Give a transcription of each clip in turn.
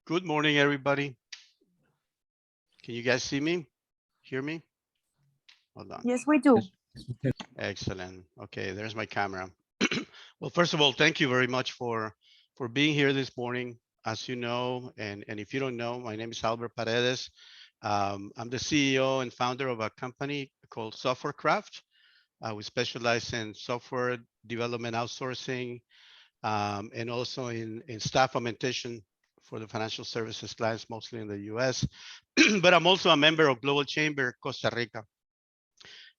Good morning, everybody. Can you guys see me? Hear me? Hold on. Yes, we do. Excellent. Okay, there's my camera. Well, first of all, thank you very much for being here this morning. As you know, and if you don't know, my name is Salvador Paredes. I'm the CEO and founder of a company called SoftwareCraft. We specialize in software development outsourcing, and also in staff augmentation for the financial services clients, mostly in the US. But I'm also a member of Global Chamber Costa Rica,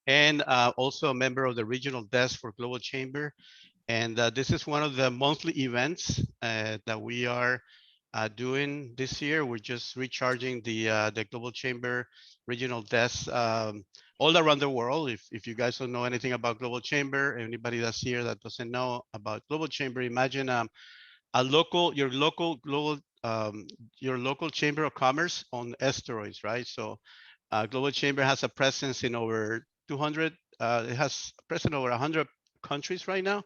and also a member of the regional desk for Global Chamber. And this is one of the monthly events that we are doing this year. We're just recharging the Global Chamber regional desk all around the world. If you guys don't know anything about Global Chamber, anybody that's here that doesn't know about Global Chamber, imagine your local chamber of commerce on steroids, right? So Global Chamber has a presence in over 200. It has presence over 100 countries right now,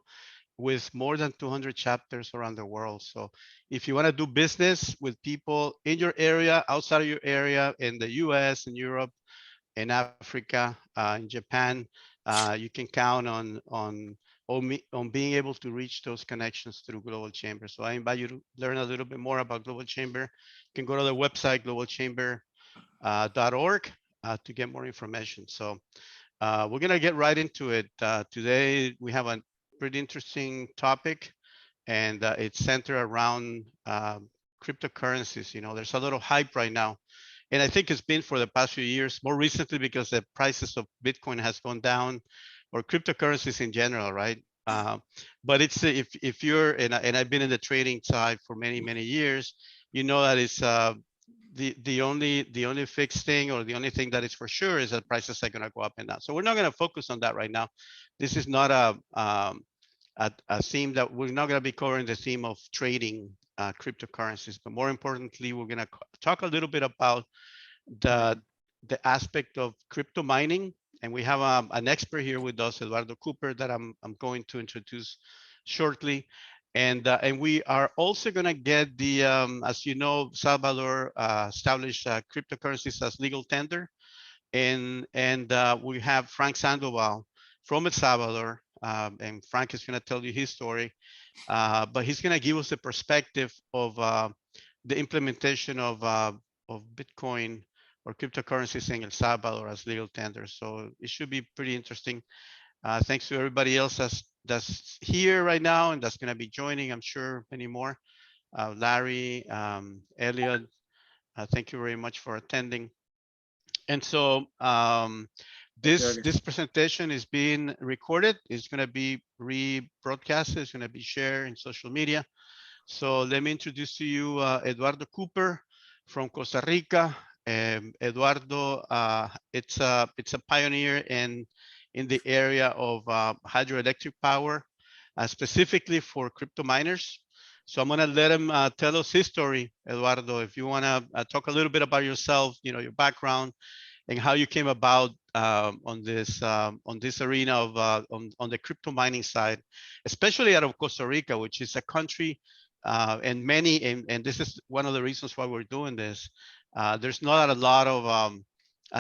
with more than 200 chapters around the world. So if you want to do business with people in your area, outside of your area, in the US, in Europe, in Africa, in Japan, you can count on being able to reach those connections through Global Chamber. So I invite you to learn a little bit more about Global Chamber. You can go to the website, globalchamber.org, to get more information. So we're going to get right into it. Today, we have a pretty interesting topic, and it's centered around cryptocurrencies. You know, there's a lot of hype right now. And I think it's been for the past few years, more recently because the prices of Bitcoin has gone down, or cryptocurrencies in general, right? But it's if you're, and I've been in the trading side for many years, you know that it's the only fixed thing, or the only thing that is for sure, is that prices are going to go up and down. So we're not going to focus on that right now. This is not a theme that we're not going to be covering, the theme of trading cryptocurrencies, but more importantly, we're going to talk a little bit about the aspect of crypto mining. And we have an expert here with us, Eduardo Kopper, that I'm going to introduce shortly. And we are also going to get the, as you know, Salvador established cryptocurrencies as legal tender. And we have Frank Sandoval from El Salvador. And Frank is going to tell you his story. But he's going to give us a perspective of the implementation of Bitcoin or cryptocurrencies in El Salvador as legal tenders. So it should be pretty interesting. Thanks to everybody else that's here right now and that's going to be joining, I'm sure many more. Larry, Elliot, thank you very much for attending. And so this presentation is being recorded. It's going to be rebroadcasted. It's going to be shared in social media. So let me introduce to you Eduardo Kopper from Costa Rica. Eduardo, it's a pioneer in the area of hydroelectric power, specifically for crypto miners. So I'm going to let him tell us his story, Eduardo. If you want to talk a little bit about yourself, you know, your background, and how you came about on this arena of on the crypto mining side, especially out of Costa Rica, which is a country and this is one of the reasons why we're doing this. There's not a lot of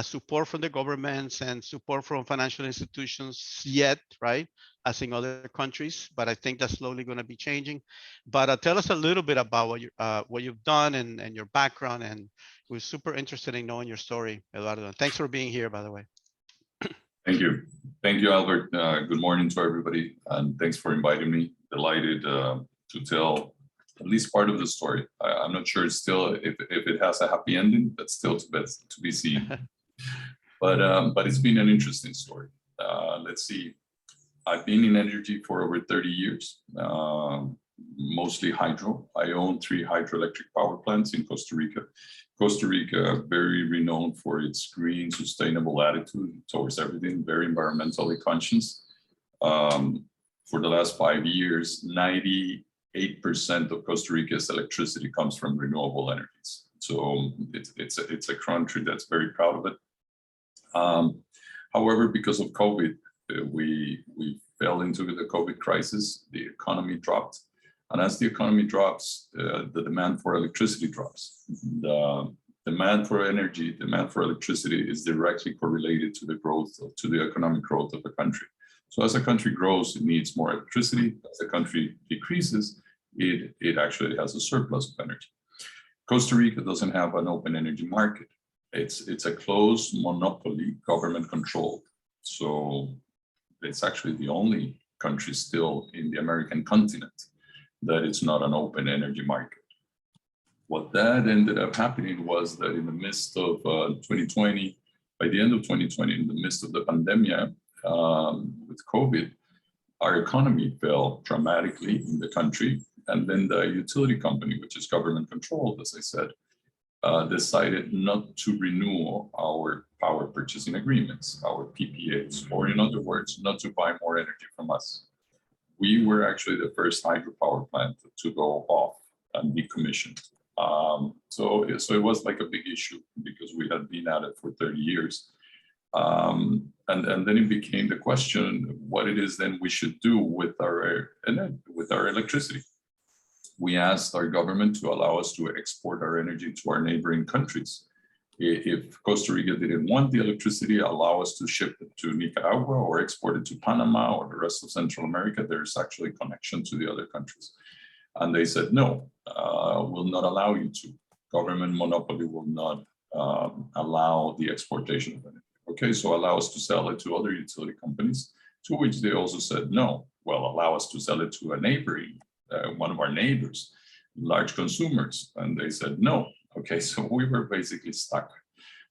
support from the governments and support from financial institutions yet, right? As in other countries, but I think that's slowly going to be changing. But tell us a little bit about what you've done and your background, and we're super interested in knowing your story, Eduardo. And thanks for being here, by the way. Thank you, Albert. Good morning to everybody, and thanks for inviting me. Delighted to tell at least part of the story. I'm not sure still if it has a happy ending. That's still to be seen. But it's been an interesting story. Let's see. I've been in energy for over 30 years, mostly hydro. I own 3 hydroelectric power plants in Costa Rica. Costa Rica, very renowned for its green, sustainable attitude towards everything, very environmentally conscious. For the last 5 years, 98% of Costa Rica's electricity comes from renewable energies. So it's a country that's very proud of it. However, because of COVID, we fell into the COVID crisis. The economy dropped. And as the economy drops, the demand for electricity drops. The demand for energy, demand for electricity is directly correlated to the growth, to the economic growth of the country. So as a country grows, it needs more electricity. As the country decreases, it actually has a surplus of energy. Costa Rica doesn't have an open energy market. It's a closed monopoly, government controlled. So it's actually the only country still in the American continent that it's not an open energy market. What that ended up happening was that in the midst of 2020, by the end of 2020, in the midst of the pandemic with COVID, our economy fell dramatically in the country. And then the utility company, which is government controlled, as I said, decided not to renew our power purchasing agreements, our PPAs, or in other words, not to buy more energy from us. We were actually the first hydropower plant to go off and decommissioned. So it was like a big issue because we had been at it for 30 years. And then it became the question, what it is then we should do with our electricity. We asked our government to allow us to export our energy to our neighboring countries. If Costa Rica didn't want the electricity, allow us to ship it to Nicaragua or export it to Panama or the rest of Central America. There's actually a connection to the other countries. And they said, no, we'll not allow you to. Government monopoly will not allow the exportation of energy. Okay, so allow us to sell it to other utility companies, to which they also said, no, well, allow us to sell it to a neighboring, one of our neighbors, large consumers. And they said, no. Okay, so we were basically stuck.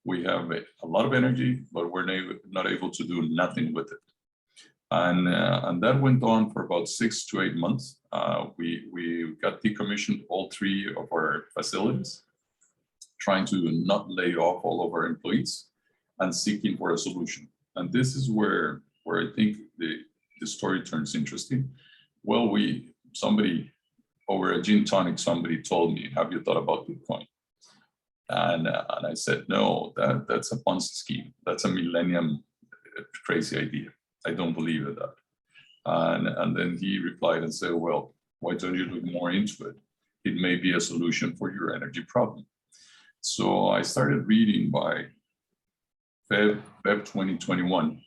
We have a lot of energy, but we're not able to do nothing with it. And that went on for about 6 to 8 months. We got decommissioned all 3 of our facilities, trying to not lay off all of our employees and seeking for a solution. And this is where I think the story turns interesting. Well, somebody over a gin tonic, somebody told me, have you thought about Bitcoin? And I said, no, that's a Ponzi scheme. That's a millennium crazy idea. I don't believe in that. And then he replied and said, well, why don't you look more into it? It may be a solution for your energy problem. So I started reading by Feb 2021.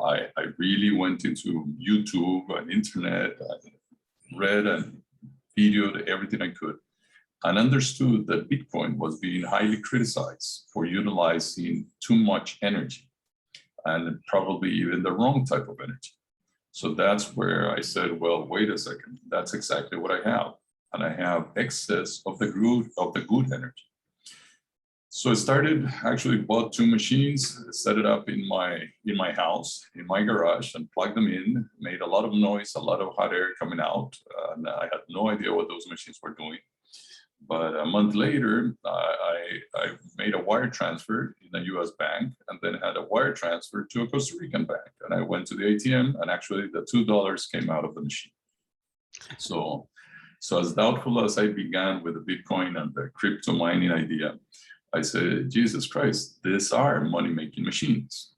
I really went into YouTube and internet, and read and videoed everything I could, and understood that Bitcoin was being highly criticized for utilizing too much energy and probably even the wrong type of energy. So that's where I said, well, wait a second, that's exactly what I have. And I have excess of the good energy. So I started, actually bought 2 machines, set it up in my house, in my garage, and plugged them in, made a lot of noise, a lot of hot air coming out. And I had no idea what those machines were doing. But a month later, I made a wire transfer in a US bank and then had a wire transfer to a Costa Rican bank. And I went to the ATM and actually the $2 came out of the machine. So as doubtful as I began with the Bitcoin and the crypto mining idea, I said, Jesus Christ, these are money-making machines.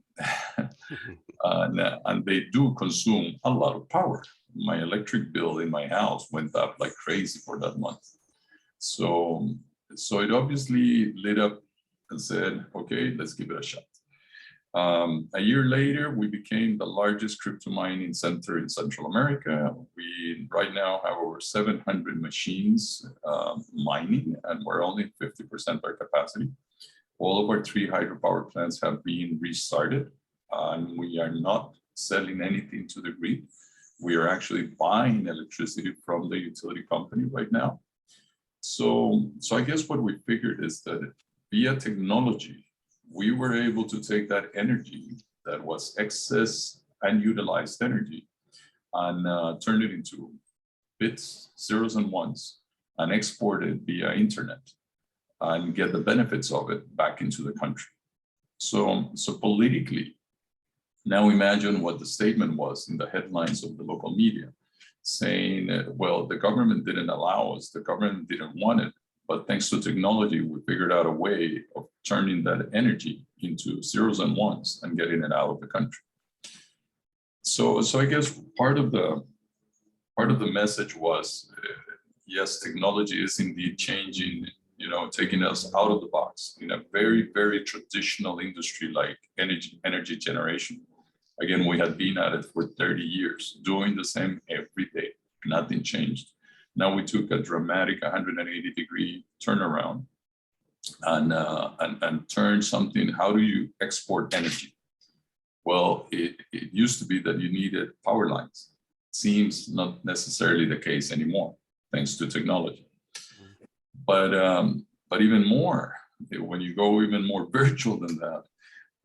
And they do consume a lot of power. My electric bill in my house went up like crazy for that month. So it obviously lit up and said, okay, let's give it a shot. A year later, we became the largest crypto mining center in Central America. We right now have over 700 machines mining, and we're only 50% our capacity. All of our 3 hydropower plants have been restarted, and we are not selling anything to the grid. We are actually buying electricity from the utility company right now. So I guess what we figured is that via technology, we were able to take that energy that was excess unutilized energy and turn it into bits, zeros and ones, and export it via internet and get the benefits of it back into the country. So politically, now imagine what the statement was in the headlines of the local media, saying, well, the government didn't allow us, the government didn't want it, but thanks to technology, we figured out a way of turning that energy into zeros and ones and getting it out of the country. So I guess part of the message was yes, technology is indeed changing, taking us out of the box in a very, very traditional industry like energy generation. Again, we had been at it for 30 years, doing the same every day. Nothing changed. Now we took a dramatic 180-degree turnaround and turned something. How do you export energy? Well, it used to be that you needed power lines. Seems not necessarily the case anymore, thanks to technology. But even more, when you go even more virtual than that,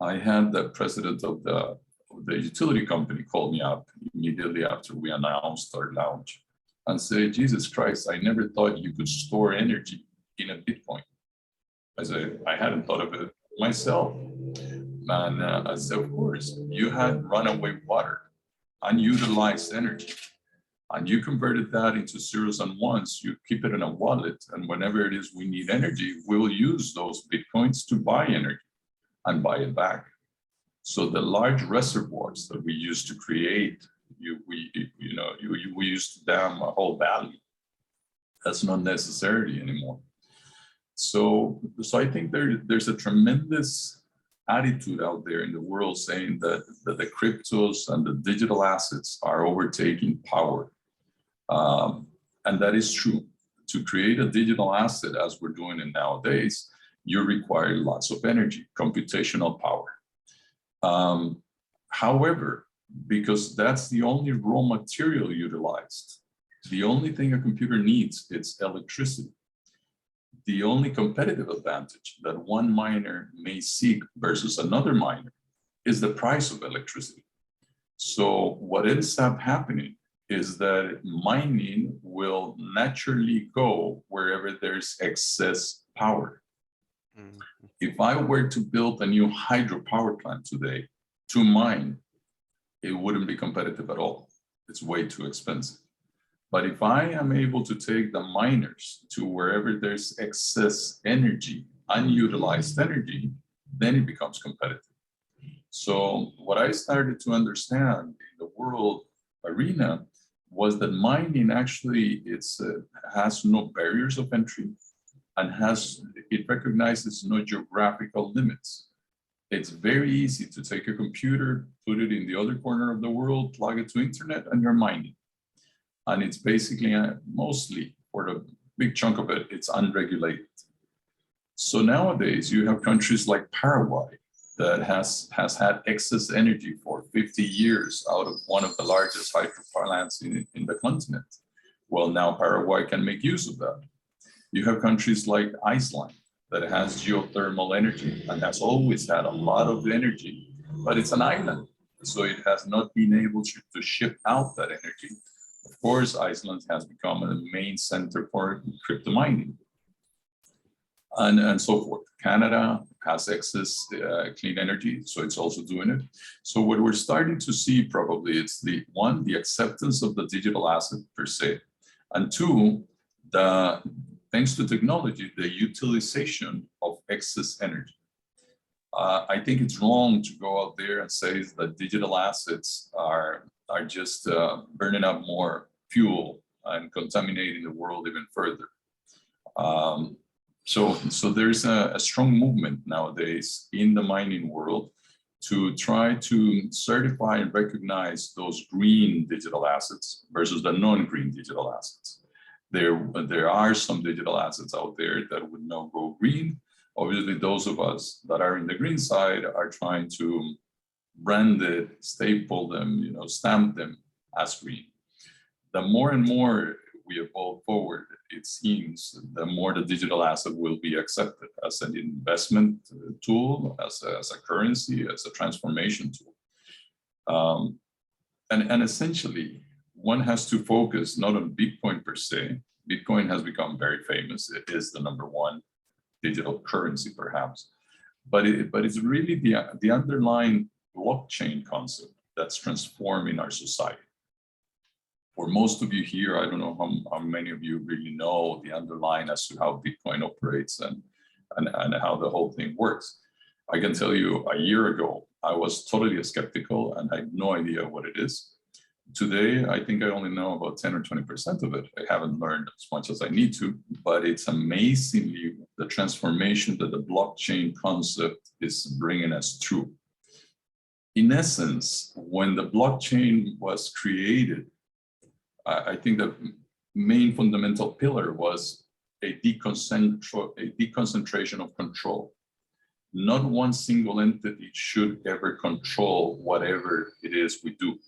I had the president of the utility company call me up immediately after we announced our launch and say, Jesus Christ, I never thought you could store energy in a Bitcoin. I said, I hadn't thought of it myself. And I said, of course, you had runaway water, unutilized energy, and you converted that into zeros and ones. You keep it in a wallet, and whenever it is we need energy, we'll use those Bitcoins to buy energy and buy it back. So the large reservoirs that we used to create, we used to dam a whole valley. That's not necessary anymore. So I think there's a tremendous attitude out there in the world saying that the cryptos and the digital assets are overtaking power. And that is true. To create a digital asset, as we're doing it nowadays, you require lots of energy, computational power. However, because that's the only raw material utilized, the only thing a computer needs is electricity. The only competitive advantage that one miner may seek versus another miner is the price of electricity. So what ends up happening is that mining will naturally go wherever there's excess power. Mm-hmm. If I were to build a new hydropower plant today to mine, it wouldn't be competitive at all. It's way too expensive. But if I am able to take the miners to wherever there's excess energy, unutilized energy, then it becomes competitive. So what I started to understand in the world arena was that mining actually has no barriers of entry and it recognizes no geographical limits. It's very easy to take a computer, put it in the other corner of the world, plug it to internet, and you're mining. And it's basically mostly, for the big chunk of it, it's unregulated. So nowadays you have countries like Paraguay that has had excess energy for 50 years out of one of the largest hydropower plants in the continent. Well, now Paraguay can make use of that. You have countries like Iceland that has geothermal energy and has always had a lot of energy, but it's an island. So it has not been able to ship out that energy. Of course, Iceland has become a main center for crypto mining and so forth. Canada has excess clean energy, so it's also doing it. So what we're starting to see probably it's the acceptance of the digital asset per se, and two, thanks to technology, the utilization of excess energy. I think it's wrong to go out there and say that digital assets are just burning up more fuel and contaminating the world even further. So there's a strong movement nowadays in the mining world to try to certify and recognize those green digital assets versus the non-green digital assets. There are some digital assets out there that would not go green. Obviously, those of us that are in the green side are trying to brand it, staple them, stamp them as green. The more and more we evolve forward, it seems, the more the digital asset will be accepted as an investment tool, as a currency, as a transformation tool. And essentially, one has to focus not on Bitcoin per se. Bitcoin has become very famous. It is the #1 digital currency, perhaps. But it's really the underlying blockchain concept that's transforming our society. For most of you here, I don't know how many of you really know the underlying as to how Bitcoin operates and how the whole thing works. I can tell you a year ago, I was totally skeptical and I had no idea what it is. Today, I think I only know about 10 or 20% of it. I haven't learned as much as I need to, but it's amazingly the transformation that the blockchain concept is bringing us through. In essence, when the blockchain was created, I think the main fundamental pillar was a deconcentration of control. Not one single entity should ever control whatever it is we do,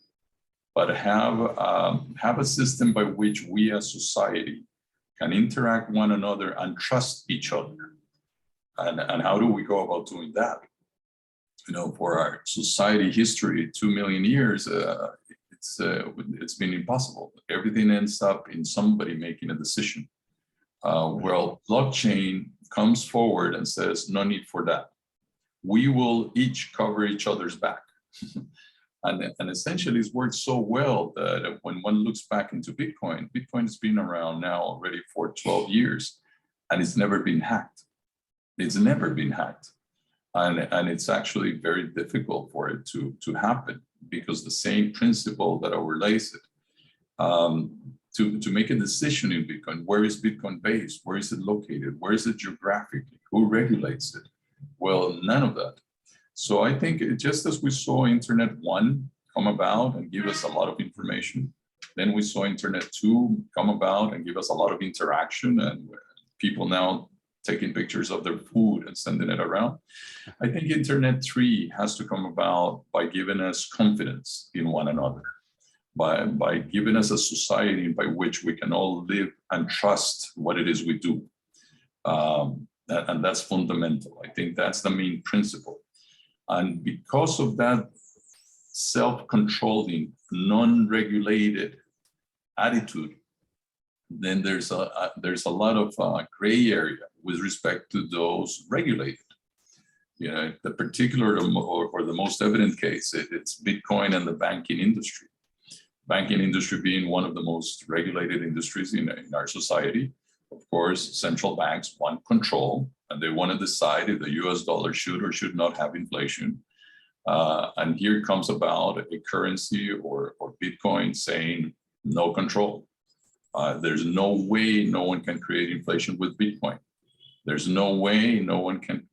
but have a system by which we as society can interact one another and trust each other. And how do we go about doing that? You know, for our society history, 2 million years, it's been impossible. Everything ends up in somebody making a decision. Well, blockchain comes forward and says, no need for that. We will each cover each other's back. And essentially it's worked so well that when one looks back into Bitcoin, Bitcoin has been around now already for 12 years and it's never been hacked. It's never been hacked. And it's actually very difficult for it to happen because the same principle that overlays it. To make a decision in Bitcoin, where is Bitcoin based? Where is it located? Where is it geographically? Who regulates it? Well, none of that. So I think just as we saw Internet 1 come about and give us a lot of information, then we saw Internet 2 come about and give us a lot of interaction and people now taking pictures of their food and sending it around. I think Internet 3 has to come about by giving us confidence in one another, by giving us a society by which we can all live and trust what it is we do. And that's fundamental. I think that's the main principle. And because of that self-controlling, non-regulated attitude, then there's a lot of gray area with respect to those regulated. You know, the particular or the most evident case, it's Bitcoin and the banking industry. Banking industry being one of the most regulated industries in our society. Of course, central banks want control and they want to decide if the US dollar should or should not have inflation. And here comes about a currency or Bitcoin saying no control. There's no way no one can create inflation with Bitcoin. There's no way no one can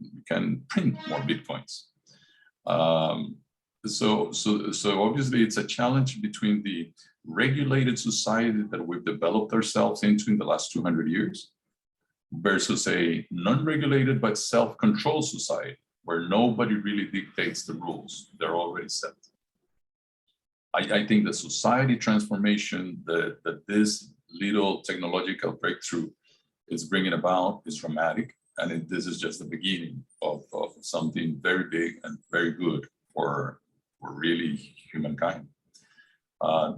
print more Bitcoins. So obviously it's a challenge between the regulated society that we've developed ourselves into in the last 200 years versus a non-regulated but self-controlled society where nobody really dictates the rules. They're already set. I think the society transformation that this little technological breakthrough is bringing about is dramatic. And this is just the beginning of something very big and very good for really humankind.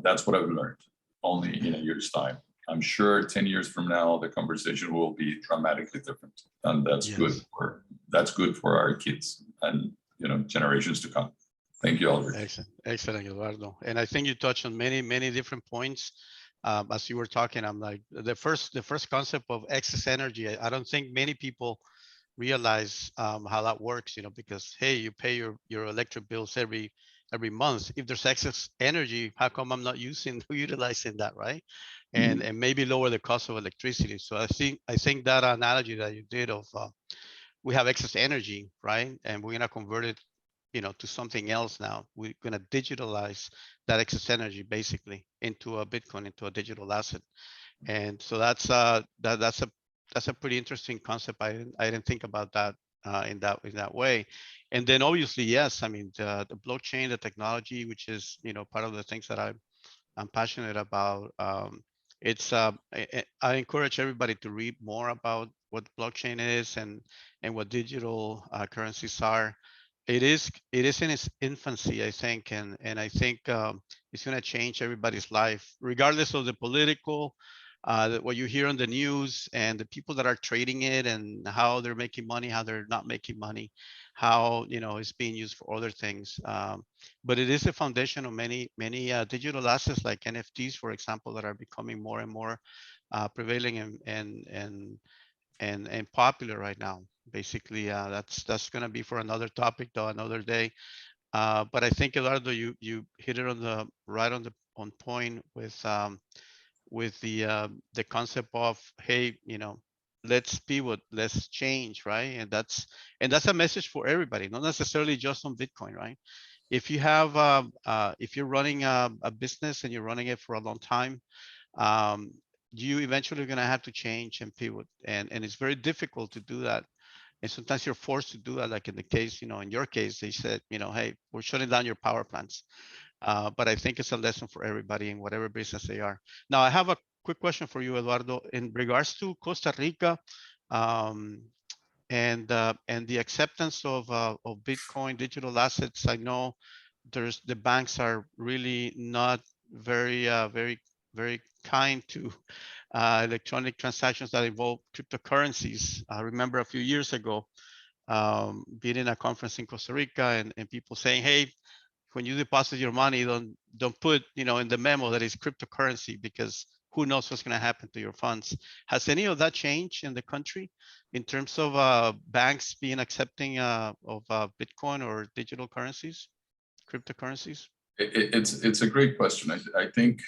That's what I've learned only in a year's time. I'm sure 10 years from now, the conversation will be dramatically different. And that's good for our kids and generations to come. Thank you, Albert. Excellent, Eduardo. And I think you touched on many different points. As you were talking, I'm like the first concept of excess energy. I don't think many people realize how that works, because hey, you pay your electric bills every month. If there's excess energy, how come I'm not utilizing that, right? And maybe lower the cost of electricity. So I think that analogy that you did of we have excess energy, right? And we're gonna convert it, to something else now. We're gonna digitalize that excess energy basically into a Bitcoin, into a digital asset. And so that's a pretty interesting concept. I didn't think about that in that way. And then obviously, yes, I mean the blockchain, the technology, which is part of the things that I'm passionate about. I encourage everybody to read more about what blockchain is and what digital currencies are. It is in its infancy, I think, and I think it's going to change everybody's life, regardless of the political, what you hear on the news, and the people that are trading it, and how they're making money, how they're not making money, how it's being used for other things. But it is the foundation of many digital assets like NFTs, for example, that are becoming more and more prevailing and popular right now. Basically, that's going to be for another topic, though, another day. But I think, Eduardo, you hit it on on point with the concept of, hey, let's pivot, let's change, right? And that's a message for everybody, not necessarily just on Bitcoin, right? If you have if you're running a business and you're running it for a long time, um, you eventually going to have to change and pivot, and it's very difficult to do that. And sometimes you're forced to do that, like in the case, in your case, they said, hey, we're shutting down your power plants. But I think it's a lesson for everybody in whatever business they are. Now, I have a quick question for you, Eduardo, in regards to Costa Rica, um, and the acceptance of Bitcoin digital assets. I know the banks are really not very kind to electronic transactions that involve cryptocurrencies. I remember a few years ago being in a conference in Costa Rica, and people saying, hey, when you deposit your money, don't put in the memo that it's cryptocurrency, because who knows what's going to happen to your funds. Has any of that changed in the country in terms of banks being accepting of Bitcoin or digital currencies, cryptocurrencies? It's a great question. I think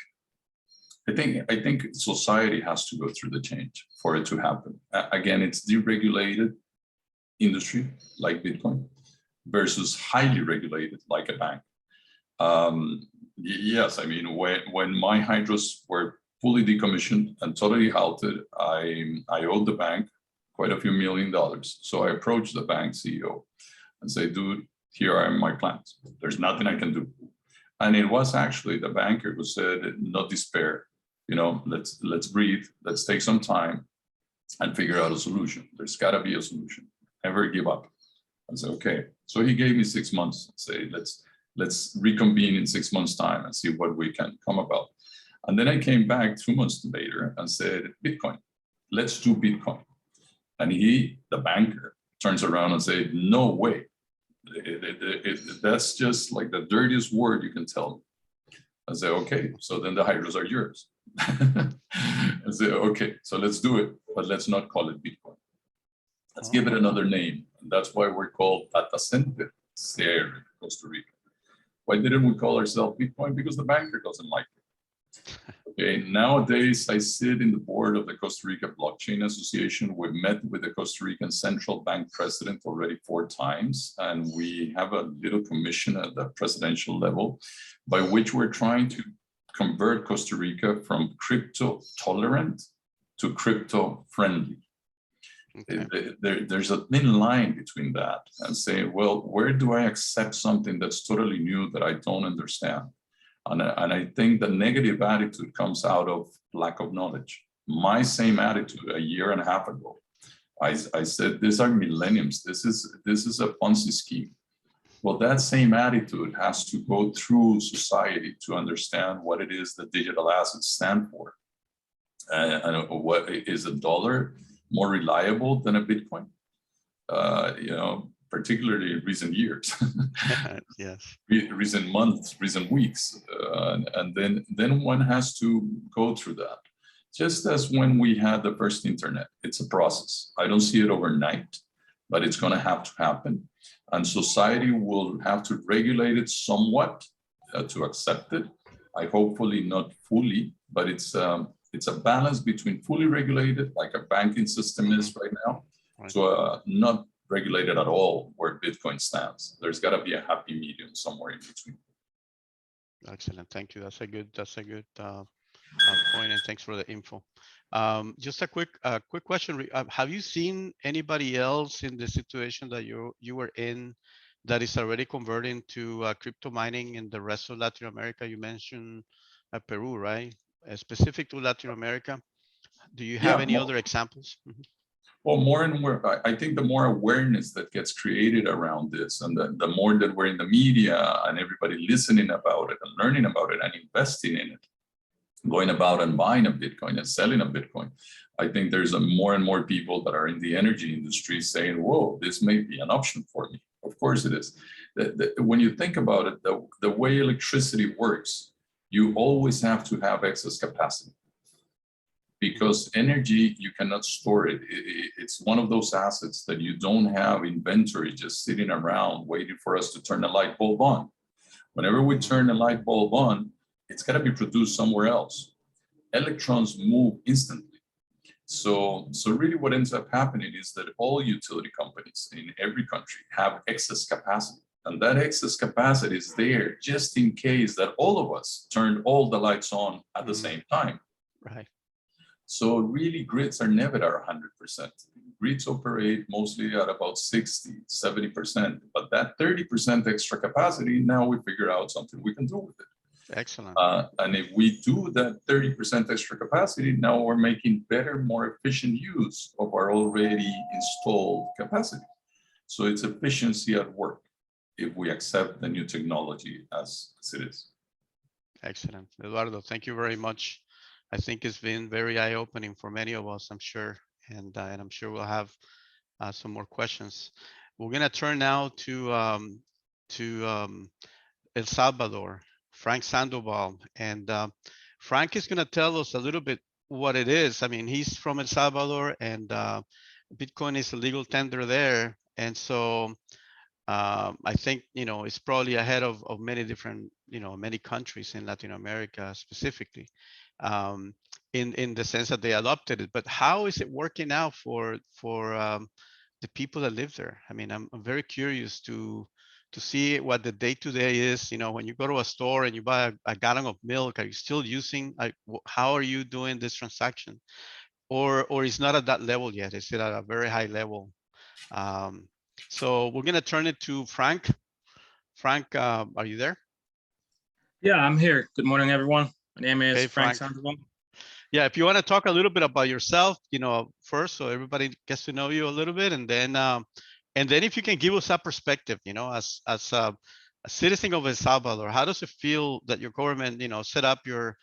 society has to go through the change for it to happen. Again, it's deregulated industry like Bitcoin versus highly regulated like a bank. Yes, I mean, when my hydros were fully decommissioned and totally halted, I owed the bank quite a few $1 million. So I approached the bank CEO and say, dude, here are my plans. There's nothing I can do. And it was actually the banker who said, not despair, let's breathe, let's take some time and figure out a solution. There's gotta be a solution. Never give up. I said, okay. So he gave me 6 months, say, let's reconvene in 6 months' time and see what we can come about. And then I came back 2 months later and said, Bitcoin, let's do Bitcoin. And the banker, turns around and said, no way. That's just like the dirtiest word you can tell me. I said, okay, so then the hydros are yours. I said, okay, so let's do it, but let's not call it Bitcoin. Let's give it another name. And that's why we're called DataCenter there in Costa Rica. Why didn't we call ourselves Bitcoin? Because the banker doesn't like it. Okay, nowadays I sit in the board of the Costa Rica Blockchain Association. We've met with the Costa Rican Central Bank president already 4 times, and we have a little commission at the presidential level by which we're trying to convert Costa Rica from crypto tolerant to crypto friendly. Okay. There's a thin line between that and saying, well, where do I accept something that's totally new that I don't understand? And I think the negative attitude comes out of lack of knowledge. My same attitude 1.5 years ago, I said, these are millenniums. This is a Ponzi scheme. Well, that same attitude has to go through society to understand what it is that digital assets stand for. And what is a dollar more reliable than a Bitcoin? Particularly in recent years, yes, recent months, recent weeks, and then one has to go through that. Just as when we had the first internet, it's a process. I don't see it overnight, but it's going to have to happen, and society will have to regulate it somewhat to accept it. I hopefully not fully, but it's a balance between fully regulated, like a banking system is right now, to not regulated at all where Bitcoin stands. There's got to be a happy medium somewhere in between. Excellent, thank you. That's a good point, and thanks for the info. Just a quick question. Have you seen anybody else in the situation that you were in that is already converting to crypto mining in the rest of Latin America? You mentioned Peru, right? Specific to Latin America. Do you have any other examples? Mm-hmm. Well, more and more, I think the more awareness that gets created around this, and the more that we're in the media and everybody listening about it and learning about it and investing in it, going about and buying a Bitcoin and selling a Bitcoin, I think there's more and more people that are in the energy industry saying, whoa, this may be an option for me. Of course it is. When you think about it, the way electricity works, you always have to have excess capacity. Because energy, you cannot store it. It's one of those assets that you don't have inventory just sitting around waiting for us to turn the light bulb on. Whenever we turn the light bulb on, it's got to be produced somewhere else. Electrons move instantly. So really what ends up happening is that all utility companies in every country have excess capacity. And that excess capacity is there just in case that all of us turned all the lights on at the same time. Right. So really grids are never at 100%. Grids operate mostly at about 60, 70%, but that 30% extra capacity, now we figure out something we can do with it. Excellent. And if we do that 30% extra capacity, now we're making better, more efficient use of our already installed capacity. So it's efficiency at work if we accept the new technology as it is. Excellent. Eduardo, thank you very much. I think it's been very eye-opening for many of us, I'm sure, and I'm sure we'll have some more questions. We're going to turn now to El Salvador, Frank Sandoval, and Frank is going to tell us a little bit what it is. I mean, he's from El Salvador, and Bitcoin is a legal tender there, and so I think, it's probably ahead of many different, many countries in Latin America specifically, in the sense that they adopted it. But how is it working out for the people that live there? I mean, I'm very curious to see what the day-to-day is. When you go to a store and you buy a gallon of milk, are you still using, how are you doing this transaction? Or it's not at that level yet? Is it at a very high level? So we're going to turn it to Frank. Frank, are you there? Yeah, I'm here. Good morning, everyone. My name is Hey, Frank Frank. Sandoval. Yeah, if you want to talk a little bit about yourself, first, so everybody gets to know you a little bit, and then if you can give us a perspective, as a citizen of El Salvador, how does it feel that your government, set up your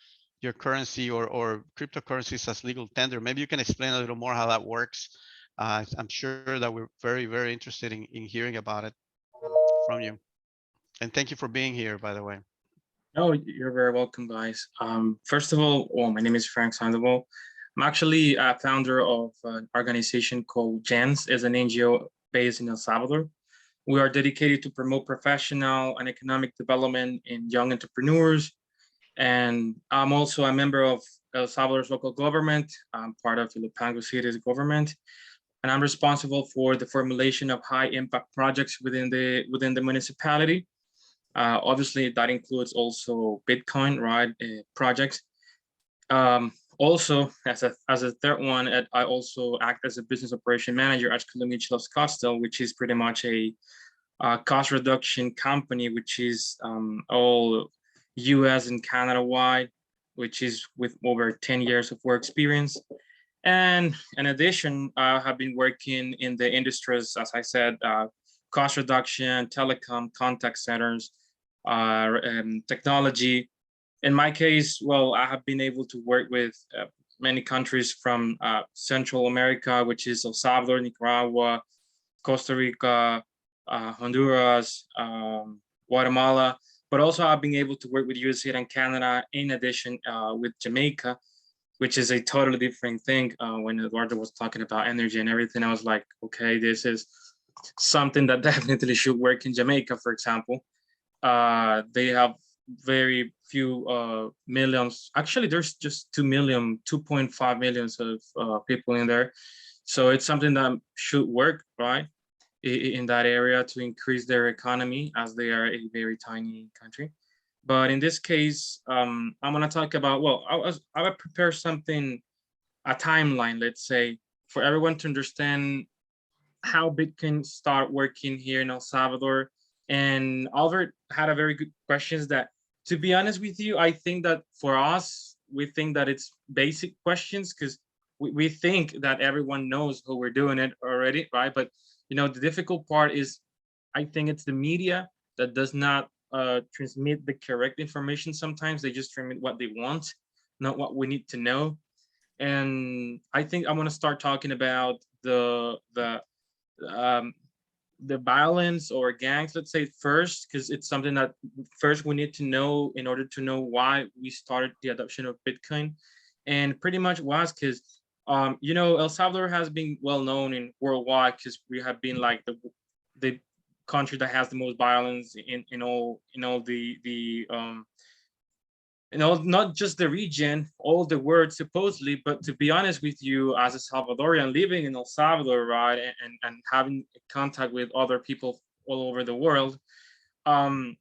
currency or cryptocurrencies as legal tender? Maybe you can explain a little more how that works. I'm sure that we're very, very interested in hearing about it from you. And thank you for being here, by the way. Oh, you're very welcome, guys. First of all, my name is Frank Sandoval. I'm actually a founder of an organization called GENS, as an NGO based in El Salvador. We are dedicated to promote professional and economic development in young entrepreneurs. And I'm also a member of El Salvador's local government. I'm part of Ilopango City's government. And I'm responsible for the formulation of high impact projects within the municipality. Obviously, that includes also Bitcoin, right, projects. Also, as a third one, I also act as a business operation manager at Los Costel, which is pretty much a cost reduction company, which is all US and Canada wide, which is with over 10 years of work experience. And in addition, I have been working in the industries, as I said, cost reduction, telecom, contact centers, technology. In my case, well, I have been able to work with many countries from Central America, which is El Salvador, Nicaragua, Costa Rica, Honduras, Guatemala, but also I've been able to work with USA and Canada, in addition with Jamaica, which is a totally different thing. When Eduardo was talking about energy and everything, I was like, okay, this is something that definitely should work in Jamaica, for example. They have very few millions. Actually, there's just 2.5 million of people in there. So it's something that should work, right, in that area to increase their economy, as they are a very tiny country. But in this case, I'm going to talk about, well, I would prepare something, a timeline, let's say, for everyone to understand how Bitcoin start working here in El Salvador. And Albert had a very good questions that, to be honest with you, I think that for us, we think that it's basic questions, because we think that everyone knows how we're doing it already, right? But, the difficult part is, I think it's the media that does not transmit the correct information. Sometimes they just transmit what they want, not what we need to know. And I think I'm going to start talking about the violence or gangs, let's say, first, because it's something that first we need to know in order to know why we started the adoption of Bitcoin. And pretty much was because El Salvador has been well known in worldwide, because we have been like the country that has the most violence in all the you know, not just the region, all the world supposedly, but to be honest with you, as a Salvadorian living in El Salvador, right, and having contact with other people all over the world, um,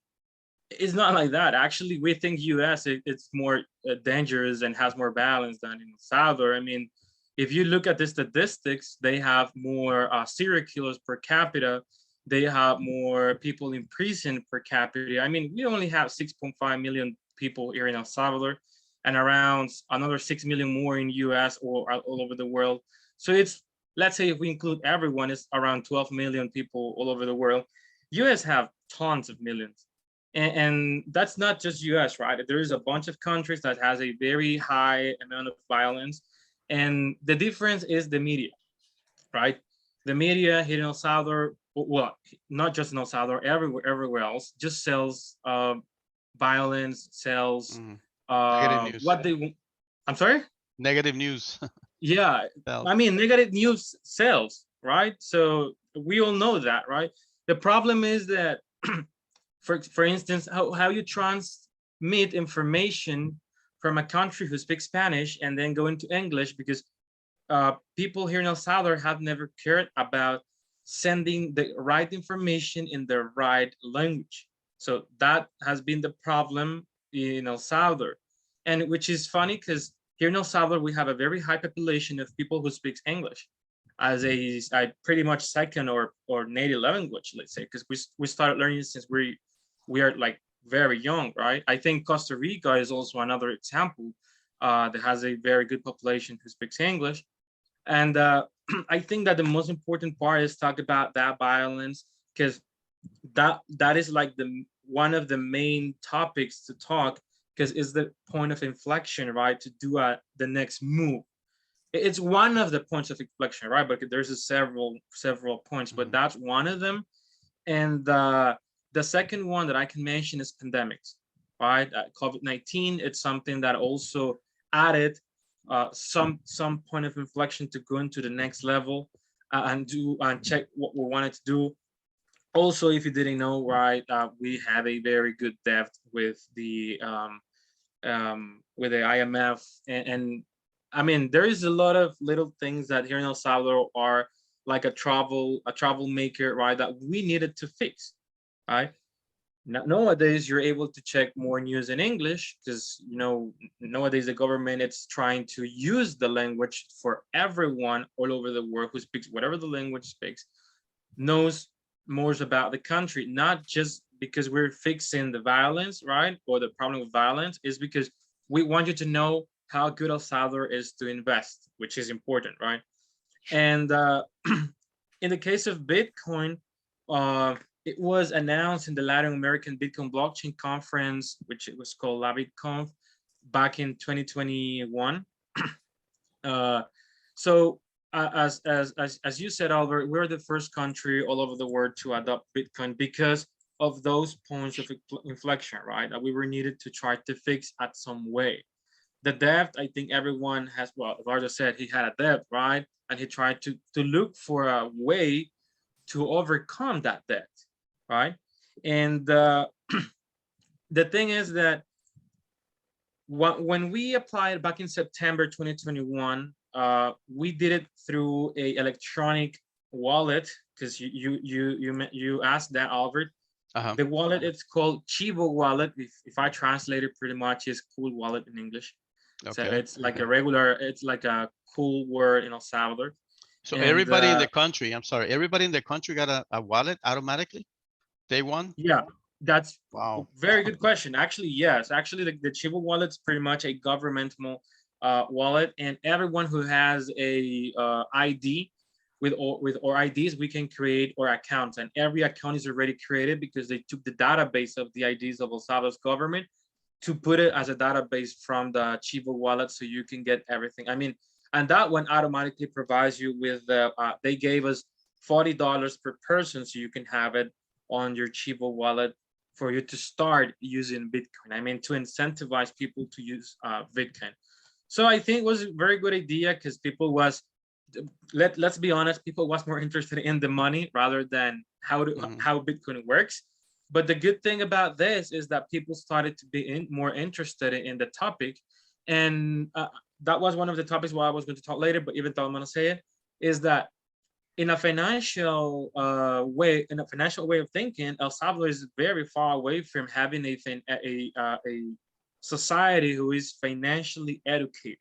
it's not like that. Actually, we think US it's more dangerous and has more balance than in El Salvador. I mean, if you look at the statistics, they have more serial killers per capita. They have more people in prison per capita. I mean, we only have 6.5 million people here in El Salvador, and around another 6 million more in US or all over the world. So it's, let's say if we include everyone, it's around 12 million people all over the world. US have tons of millions. And that's not just US, right? There is a bunch of countries that has a very high amount of violence. And the difference is the media, right? The media here in El Salvador, well, not just in El Salvador, everywhere else, just sells violence, sells Negative news. what they want. I'm sorry? Negative news. Yeah, Sells. I mean, negative news sells, right? So we all know that, right? The problem is that, for instance, how you transmit information from a country who speaks Spanish and then go into English, because people here in El Salvador have never cared about sending the right information in the right language. So that has been the problem in El Salvador. And which is funny because here in El Salvador, we have a very high population of people who speaks English as a pretty much second or native language, let's say, because we started learning since we are like very young, right? I think Costa Rica is also another example that has a very good population who speaks English. And I think that the most important part is talk about that violence, because that is like one of the main topics to talk, because it's the point of inflection, right? To do the next move. It's one of the points of inflection, right? But there's several points, but that's one of them. And the second one that I can mention is pandemics, right? COVID-19, it's something that also added some point of inflection to go into the next level and check what we wanted to do. Also, if you didn't know, right, we have a very good depth with the IMF, and I mean, there is a lot of little things that here in El Salvador are like a troublemaker, right, that we needed to fix, right? Nowadays, you're able to check more news in English because, you know, nowadays the government it's trying to use the language for everyone all over the world who speaks whatever the language speaks, knows more about the country, not just because we're fixing the violence, right, or the problem with violence, is because we want you to know how good El Salvador is to invest, which is important, right? And in the case of Bitcoin, it was announced in the Latin American Bitcoin Blockchain Conference, which it was called LabitConf, back in 2021. So as you said, Albert, we're the first country all over the world to adopt Bitcoin because of those points of inflection, right? That we were needed to try to fix at some way. The debt, I think everyone has, well, Eduardo said he had a debt, right? And he tried to look for a way to overcome that debt, right? And the thing is that when we applied back in September 2021, we did it through a electronic wallet, because you asked that, Albert. The wallet, it's called Chivo wallet. If I translate it, pretty much is cool wallet in English. Okay. So it's like a regular, it's like a cool word in El Salvador. So everybody in the country, I'm sorry, everybody in the country got a wallet automatically? Day one? Yeah, that's wow. Very good question. Actually, yes. Actually, the Chivo wallet's pretty much a governmental wallet, and everyone who has a ID with our IDs, we can create our accounts, and every account is already created because they took the database of the IDs of El Salvador's government to put it as a database from the Chivo wallet, so you can get everything. I mean, and that one automatically provides you with they gave us $40 per person, so you can have it on your Chivo wallet for you to start using Bitcoin. I mean, to incentivize people to use Bitcoin. So I think it was a very good idea because people was, let's be honest, people was more interested in the money rather than how Bitcoin works. But the good thing about this is that people started to be more interested in the topic. And that was one of the topics where I was going to talk later, but even though I'm going to say it, is that in a financial way of thinking, El Salvador is very far away from having a society who is financially educated.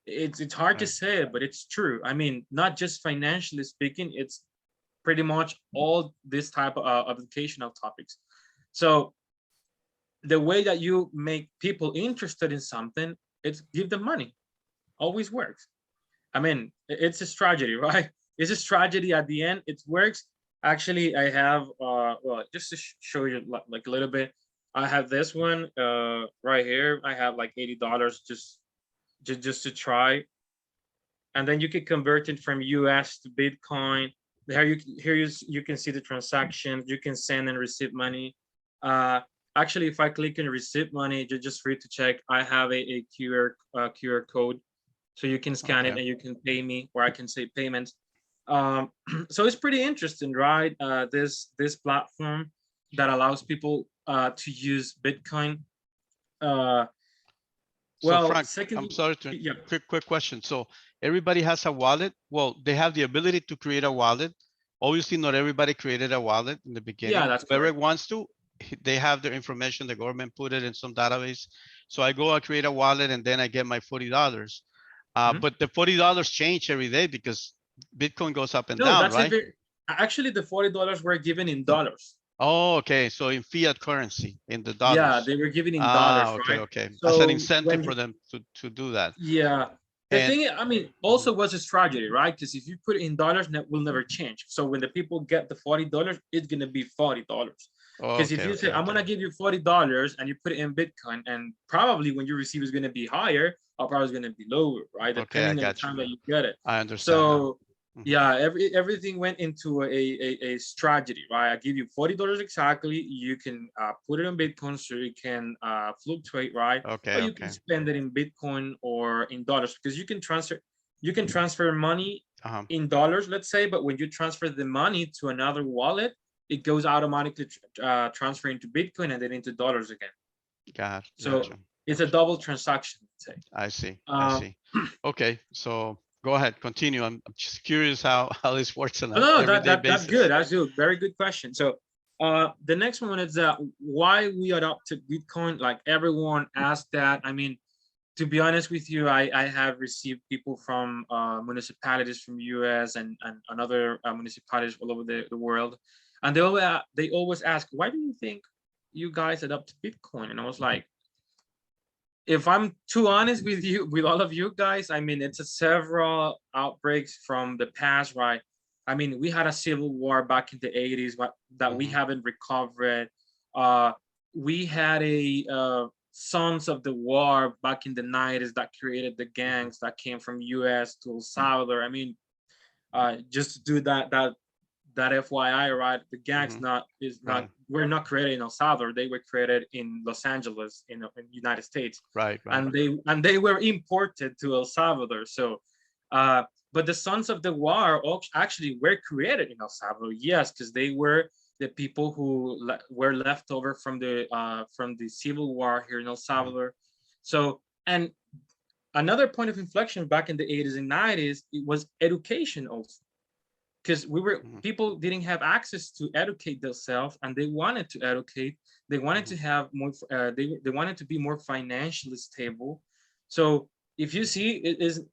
It's hard to say it, but it's true. I mean, not just financially speaking, it's pretty much all this type of educational topics. So the way that you make people interested in something, it's give them money. Always works. I mean, it's a strategy, right? It's a strategy at the end. It works. Actually, I have, well, just to show you like a little bit, I have this one right here. I have like $80 just to try. And then you can convert it from US to Bitcoin. Here you can see the transactions. You can send and receive money. Actually, if I click on receive money, just for you to check, I have a QR code. So you can scan it and you can pay me, or I can say payments. So it's pretty interesting, right? This platform that allows people to use Bitcoin. So Frank, I'm sorry to quick question. So everybody has a wallet. Well, they have the ability to create a wallet. Obviously, not everybody created a wallet in the beginning. Yeah, that's whoever correct. wants to, they have their information. The government put it in some database. So I go, I create a wallet, and then I get my $40. But the $40 change every day because Bitcoin goes up and down, right? Actually, the $40 were given in dollars. Oh, okay. So in fiat currency, in the dollars. Yeah, they were given in dollars, okay, right? Okay. So as an incentive for them to do that. Yeah. The thing, I mean, also was a strategy, right? Because if you put it in dollars, that will never change. So when the people get the $40, it's gonna be $40. Because if you say, I'm gonna give you $40 and you put it in Bitcoin, and probably when you receive is gonna be higher, or probably is gonna be lower, right? Depending on the time that you get it. I understand. So yeah, everything went into a strategy, right? I give you $40 exactly. You can put it in Bitcoin so it can fluctuate, right? Or you can spend it in Bitcoin or in dollars, because you can transfer money in dollars, let's say, but when you transfer the money to another wallet, it goes automatically transferring to Bitcoin and then into dollars again. Gotcha. So it's a double transaction, let's say. I see. I see. Okay, so go ahead, continue. I'm just curious how this works on an everyday basis. That's good. That's a very good question. So the next one is why we adopted Bitcoin. Like everyone asked that. I mean, to be honest with you, I have received people from municipalities from US and other municipalities all over the world. And they always ask, why do you think you guys adopted Bitcoin? And I was like, if I'm too honest with you, with all of you guys, I mean, it's several outbreaks from the past, right? I mean, we had a civil war back in the 80s that we haven't recovered. We had a Sons of the War back in the 90s that created the gangs that came from US to El Salvador. I mean, just to do that FYI, right? The gangs were not created in El Salvador. They were created in Los Angeles, in the United States. Right. And they were imported to El Salvador. So, but the Sons of the War actually were created in El Salvador. Yes, because they were the people who were left over from the civil war here in El Salvador. So, and another point of inflection back in the 80s and 90s, it was education also. Because people didn't have access to educate themselves, and they wanted to educate. They wanted to have more. They wanted to be more financially stable. So if you see,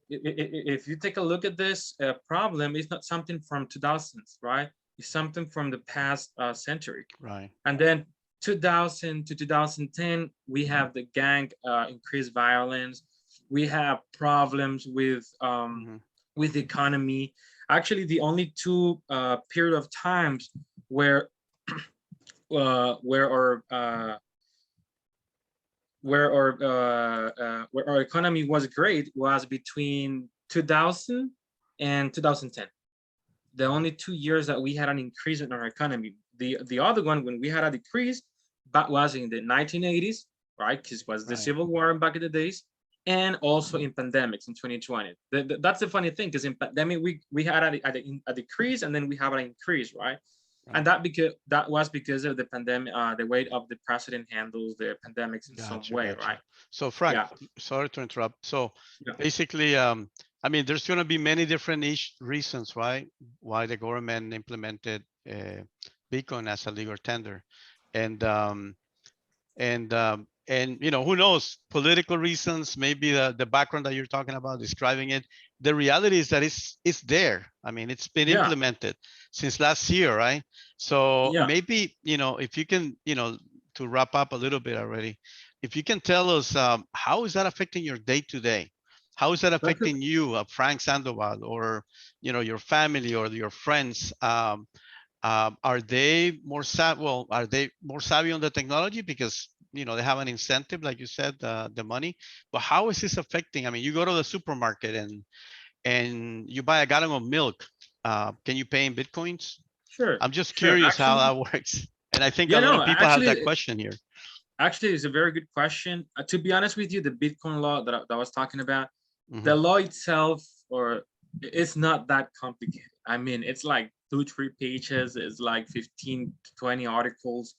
if you take a look at this problem, it's not something from 2000s, right? It's something from the past century. Right. And then 2000 to 2010, we have the gang increased violence. We have problems with the economy. Actually, the only two period of times where our economy was great was between 2000 and 2010. The only 2 years that we had an increase in our economy. The other one, when we had a decrease, that was in the 1980s, right? Because it was the Civil War back in the days. And also in pandemics in 2020. That's the funny thing, because in pandemic we had a decrease and then we have an increase, right? And that was because of the pandemic, the way of the president handles the pandemics in some way, right? So Frank, Yeah. sorry to interrupt. So Yeah. basically, I mean, there's going to be many different reasons, right, why the government implemented Bitcoin as a legal tender, and you know, who knows, political reasons, maybe the background that you're talking about, describing it. The reality is that it's there. I mean, it's been Yeah. implemented since last year, right? So Yeah. maybe, you know, if you can, you know, to wrap up a little bit already, if you can tell us how is that affecting your day to day? How is that affecting you, Frank Sandoval, or, you know, your family or your friends? Are they more savvy? Well, are they more savvy on the technology because, you know, they have an incentive, like you said, the money? But how is this affecting? I mean, you go to the supermarket and you buy a gallon of milk. Can you pay in Bitcoins? Sure. I'm just Sure. curious how Actually, that works. And I think yeah, a lot no, of people have that question here. Actually, it's a very good question. To be honest with you, the Bitcoin law that I was talking about, Mhm. the law itself, or it's not that complicated. I mean, it's like 2-3 pages. It's like 15 to 20 articles.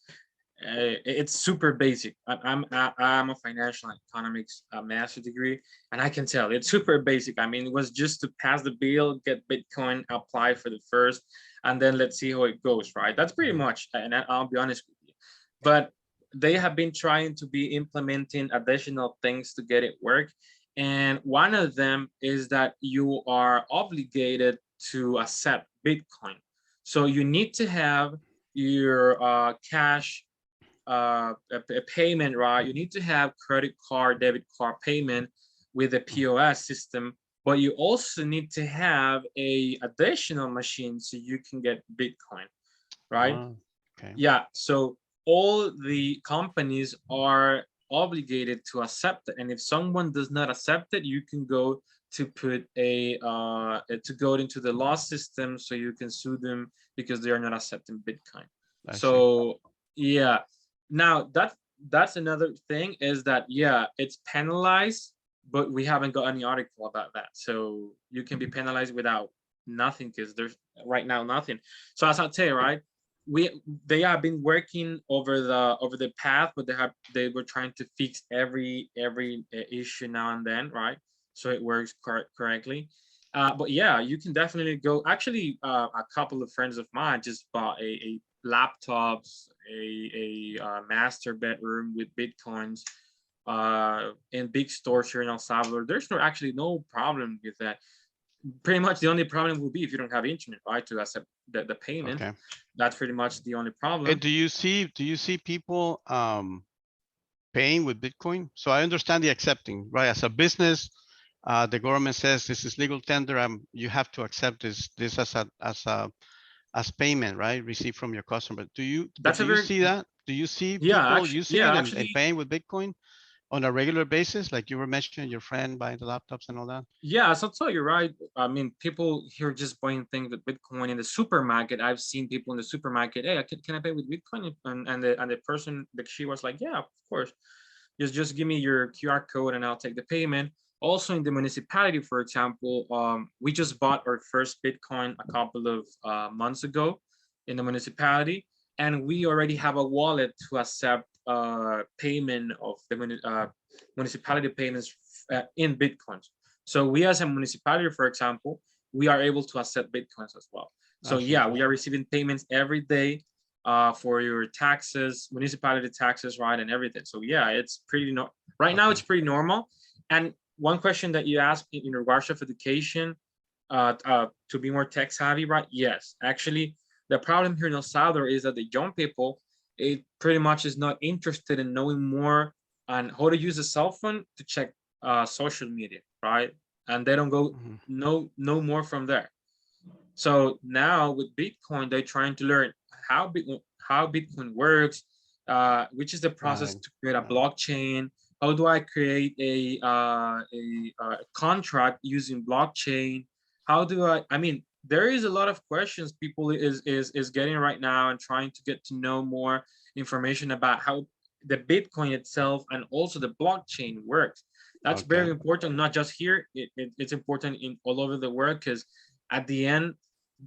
It's super basic. I'm a financial economics master degree, and I can tell it's super basic. I mean, it was just to pass the bill, get Bitcoin, apply for the first, and then let's see how it goes. Right? That's pretty much. And I'll be honest with you, but they have been trying to be implementing additional things to get it work. And one of them is that you are obligated to accept Bitcoin. So you need to have your cash a payment, right? You need to have credit card, debit card payment with a POS system, but you also need to have a additional machine so you can get Bitcoin, right? Okay. Yeah, so all the companies are obligated to accept it, and if someone does not accept it, you can go to put to go into the law system so you can sue them because they are not accepting Bitcoin. So yeah, now that's another thing is that yeah, it's penalized, but we haven't got any article about that. So you can be penalized without nothing because there's right now nothing. So as I tell you, right, they have been working over the path, but they were trying to fix every issue now and then, right? So it works correctly. But yeah, you can definitely go. Actually, a couple of friends of mine just bought a laptops, a master bedroom with Bitcoins in big stores here in El Salvador. There's actually no problem with that. Pretty much the only problem will be if you don't have internet, right, to accept the payment. Okay. That's pretty much the only problem. And do you see people paying with Bitcoin? So I understand the accepting, right? As a business, the government says this is legal tender. You have to accept this as payment, right? Received from your customer. Do you see that? Do you see people using it and paying with Bitcoin on a regular basis? Like you were mentioning your friend buying the laptops and all that? Yeah, so you're right. I mean, people here just buying things with Bitcoin in the supermarket. I've seen people in the supermarket, hey, can I pay with Bitcoin? And the person, she was like, yeah, of course. Just give me your QR code and I'll take the payment. Also in the municipality, for example, we just bought our first Bitcoin a couple of months ago in the municipality, and we already have a wallet to accept payment of the municipality payments in Bitcoins. So we as a municipality, for example, we are able to accept Bitcoins as well. So yeah, we are receiving payments every day for your taxes, municipality taxes, right, and everything. So yeah, it's pretty right now. It's pretty normal. And one question that you asked in regards to education, to be more tech savvy, right? Yes, actually, the problem here in El Salvador is that the young people, it pretty much is not interested in knowing more on how to use a cell phone to check social media, right? And they don't go know more from there. So now with Bitcoin, they're trying to learn how Bitcoin works, which is the process to create a blockchain. How do I create a contract using blockchain? How do I mean, there is a lot of questions people is getting right now and trying to get to know more information about how the Bitcoin itself and also the blockchain works. That's very important, not just here. It's important in all over the world because at the end,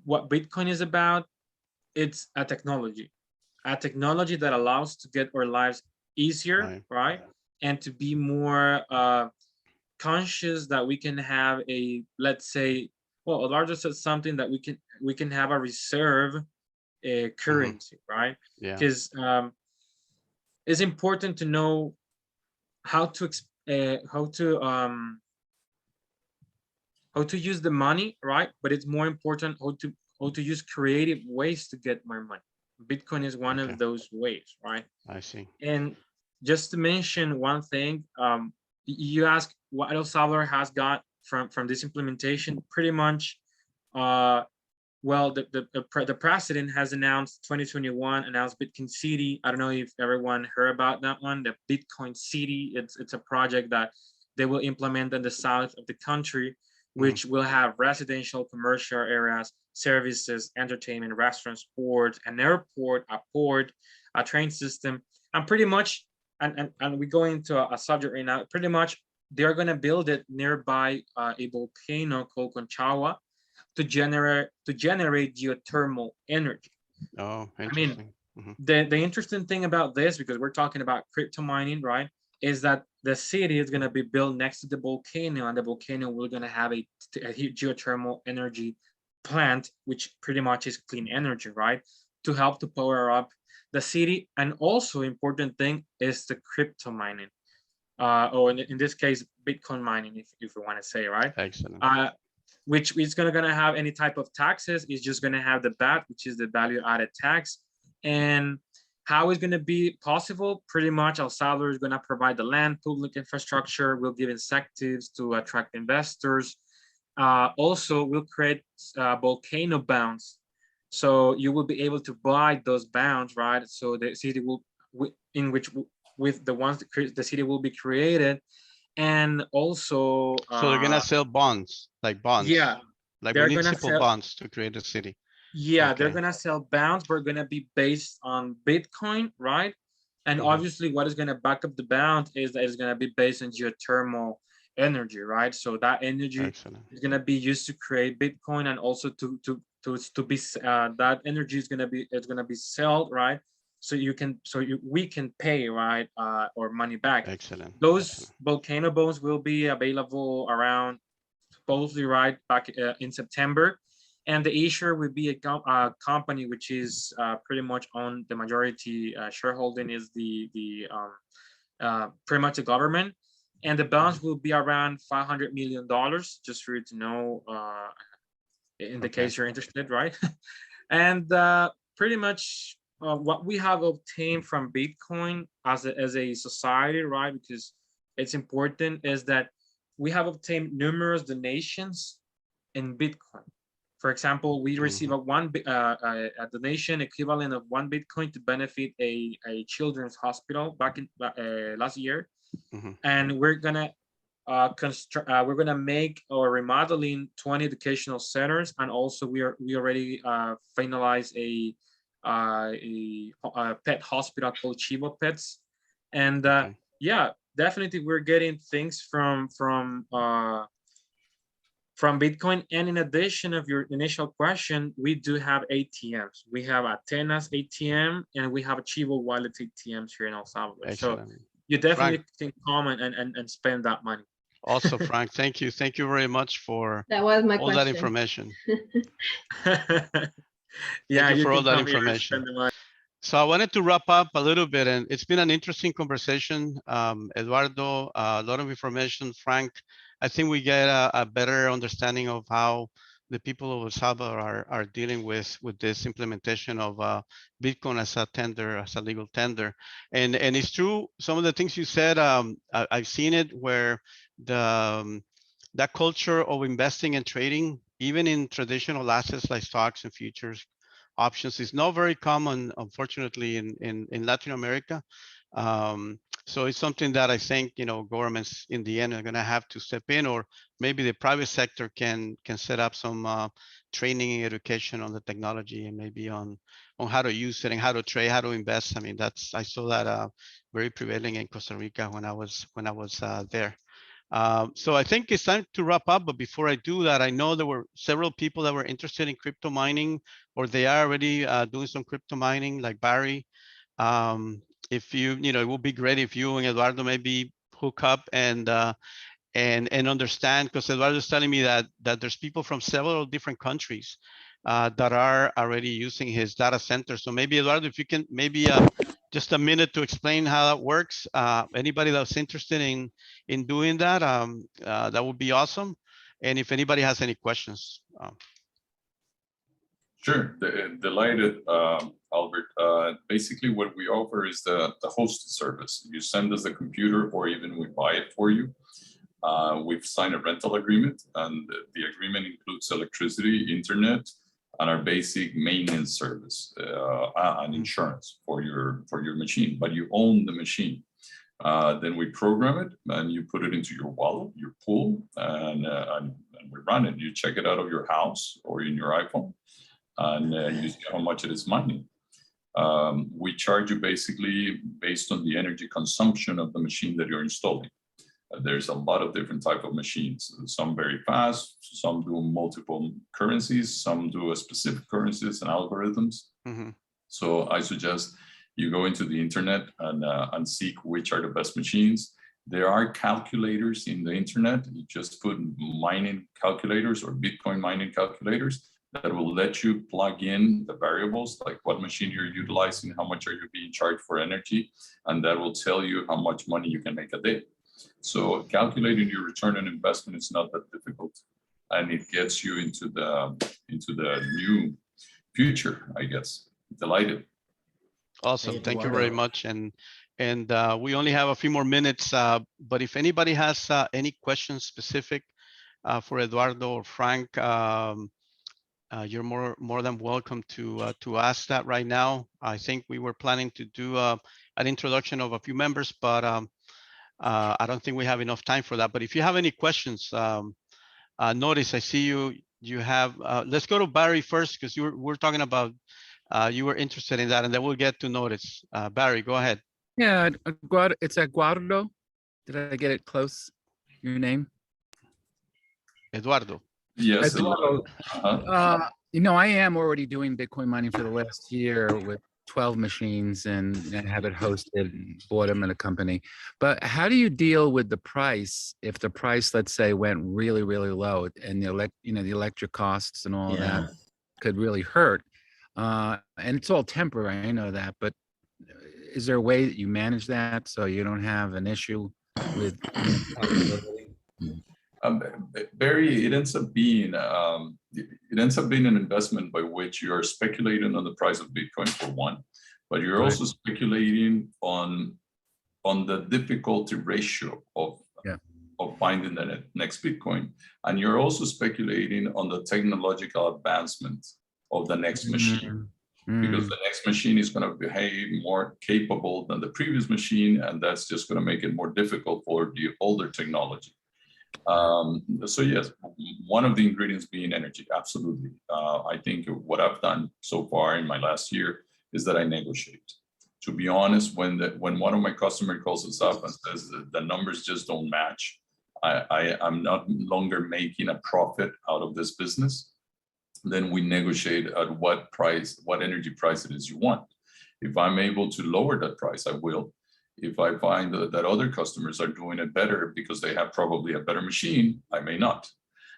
what Bitcoin is about, it's a technology that allows to get our lives easier, right? And to be more conscious that we can have a, let's say, well, Eduardo said something that we can have a reserve currency, right? Yeah. Because it's important to know how to use the money, right? But it's more important how to use creative ways to get more money. Bitcoin is one of those ways, right? I see. And just to mention one thing, you ask what El Salvador has got from this implementation. Pretty much, well, the president has announced 2021, announced Bitcoin City. I don't know if everyone heard about that one, the Bitcoin City. It's a project that they will implement in the south of the country, which will have residential, commercial areas, services, entertainment, restaurants, sports, an airport, a port, a train system, and pretty much, and we go into a subject right now. Pretty much, they're going to build it nearby a volcano called Conchagua to generate geothermal energy. Oh, I mean, interesting. the interesting thing about this, because we're talking about crypto mining, right, is that the city is going to be built next to the volcano, and the volcano we're going to have a geothermal energy plant, which pretty much is clean energy, right, to help to power up the city. And also important thing is the crypto mining, or in this case, Bitcoin mining, if we want to say, right? Excellent. Which is going to have any type of taxes. It's just going to have the VAT, which is the value added tax. And how is going to be possible? Pretty much El Salvador is going to provide the land, public infrastructure, will give incentives to attract investors. Also, we'll create volcano bonds. So you will be able to buy those bonds, right? So the city will, in which with the ones that the city will be created. And also, so they're gonna sell bonds, like bonds, yeah, like they're municipal bonds to create a city. Yeah, they're gonna sell bonds, but gonna be based on Bitcoin, right? And obviously, what is gonna back up the bond is that it's gonna be based on geothermal energy, right? So that energy is gonna be used to create Bitcoin, and also to be that energy is gonna be sold, right? So we can pay, right, or money back. Excellent. Those volcano bonds will be available around, supposedly, right, back in September. And the issuer will be a company which is pretty much on the majority shareholding is pretty much the government. And the bonds will be around $500 million, just for you to know, in the case you're interested, right? And pretty much what we have obtained from Bitcoin as a society, right, because it's important, is that we have obtained numerous donations in Bitcoin. For example, we receive a donation equivalent of 1 Bitcoin to benefit a children's hospital back in last year, and we're gonna make or remodeling 20 educational centers, and also we already finalized a pet hospital called Chivo Pets, and yeah, definitely we're getting things from Bitcoin. And in addition of your initial question, we do have ATMs. We have Atenas ATM, and we have Chivo Wallet ATMs here in El Salvador. Excellent. So you definitely can come and spend that money. Also, Frank, thank you. Thank you very much for that was my all question. that information. Yeah, thank you for all that information. So I wanted to wrap up a little bit, and it's been an interesting conversation. Eduardo, a lot of information. Frank, I think we get a better understanding of how the people of El Salvador are dealing with this implementation of Bitcoin as a tender, as a legal tender. And it's true, some of the things you said, I've seen it where that culture of investing and trading, even in traditional assets like stocks and futures, options, is not very common, unfortunately, in Latin America. So it's something that I think, governments in the end are going to have to step in, or maybe the private sector can set up some training and education on the technology, and maybe on how to use it and how to trade, how to invest. I mean, I saw that very prevailing in Costa Rica when I was there. So I think it's time to wrap up, but before I do that, I know there were several people that were interested in crypto mining. or they are already doing some crypto mining, like Barry. If you, it would be great if you and Eduardo maybe hook up and understand, because Eduardo is telling me that there's people from several different countries that are already using his data center. So maybe Eduardo, if you can maybe just a minute to explain how that works. Anybody that's interested in doing that, that would be awesome. And if anybody has any questions. Sure, delighted, Albert. Basically, what we offer is the hosted service. You send us the computer, or even we buy it for you. We've signed a rental agreement, and the agreement includes electricity, internet, and our basic maintenance service and insurance for your machine. But you own the machine. Then we program it, and you put it into your wallet, your pool, and we run it. You check it out of your house or in your iPhone, and you see how much it is mining. We charge you basically based on the energy consumption of the machine that you're installing. There's a lot of different type of machines. Some very fast, some do multiple currencies, some do a specific currencies and algorithms. Mm-hmm. So I suggest you go into the internet and seek which are the best machines. There are calculators in the internet. You just put mining calculators or Bitcoin mining calculators that will let you plug in the variables, like what machine you're utilizing, how much are you being charged for energy, and that will tell you how much money you can make a day. So calculating your return on investment is not that difficult, and it gets you into the new future, I guess. Delighted. Awesome, thank you very much. And we only have a few more minutes, but if anybody has any questions specific for Eduardo or Frank, you're more than welcome to ask that right now. I think we were planning to do an introduction of a few members, but I don't think we have enough time for that. But if you have any questions, notice I see you have. Let's go to Barry first, because we're talking about you were interested in that, and then we'll get to notice. Barry, go ahead. Yeah, it's Eduardo. Did I get it close? Your name? Eduardo. Yes. Eduardo. I am already doing Bitcoin mining for the last year with 12 machines and have it hosted and bought them in a company. But how do you deal with the price if the price, let's say, went really, really low, and the electric costs and all of that could really hurt? And it's all temporary, I know that, but is there a way that you manage that so you don't have an issue with Barry, it ends up being an investment by which you are speculating on the price of Bitcoin for one, but you're also speculating on the difficulty ratio of finding the next Bitcoin, and you're also speculating on the technological advancement of the next machine, because the next machine is going to behave more capable than the previous machine, and that's just going to make it more difficult for the older technology. So yes, one of the ingredients being energy, absolutely. I think what I've done so far in my last year is that I negotiate. To be honest, when one of my customers calls us up and says that the numbers just don't match, I'm not longer making a profit out of this business, then we negotiate at what energy price it is you want. If I'm able to lower that price, I will. If I find that other customers are doing it better because they have probably a better machine, I may not,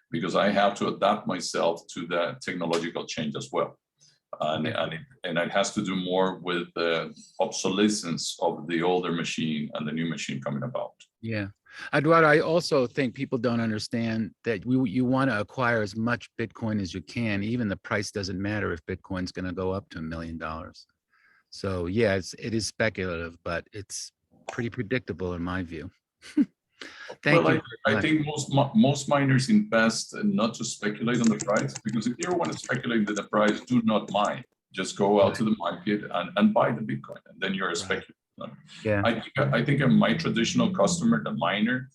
because I have to adapt myself to that technological change as well. And it has to do more with the obsolescence of the older machine and the new machine coming about. Yeah. Eduardo, I also think people don't understand that you want to acquire as much Bitcoin as you can. Even the price doesn't matter if Bitcoin's going to go up to $1 million. So yeah, it is speculative, but it's pretty predictable in my view. Thank you. I think most miners invest not to speculate on the price, because if you want to speculate on the price, do not mine. Just go out to the market and buy the Bitcoin, and then you're a speculator. Yeah. I think my traditional customer, the miner,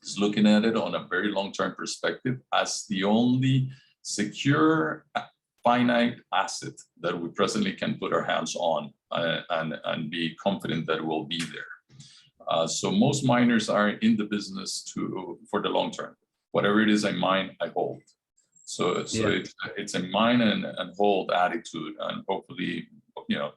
is looking at it on a very long-term perspective as the only secure finite asset that we presently can put our hands on and be confident that it will be there. So most miners are in the business for the long term. Whatever it is I mine, I hold. So Yeah. it's a mine and hold attitude, and hopefully,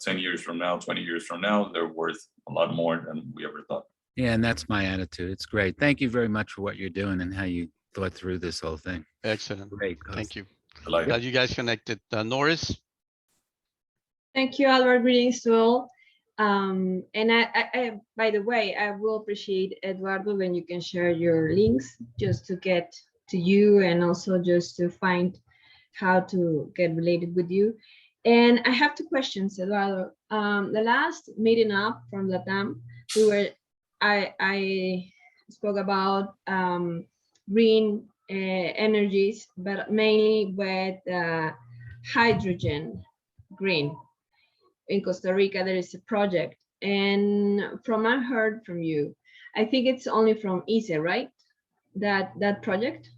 10 years from now, 20 years from now, they're worth a lot more than we ever thought. Yeah, and that's my attitude. It's great. Thank you very much for what you're doing and how you thought through this whole thing. Excellent. Great. Thank you. Delighted. Glad you guys connected. Norris? Thank you, Albert. Greetings to all. And I, by the way, I will appreciate, Eduardo, when you can share your links just to get to you and also just to find how to get related with you. And I have two questions, Eduardo. The last meeting up from LatAm, I spoke about green energies, but mainly with hydrogen green. In Costa Rica, there is a project, and from I heard from you, I think it's only from ICE, right? That project.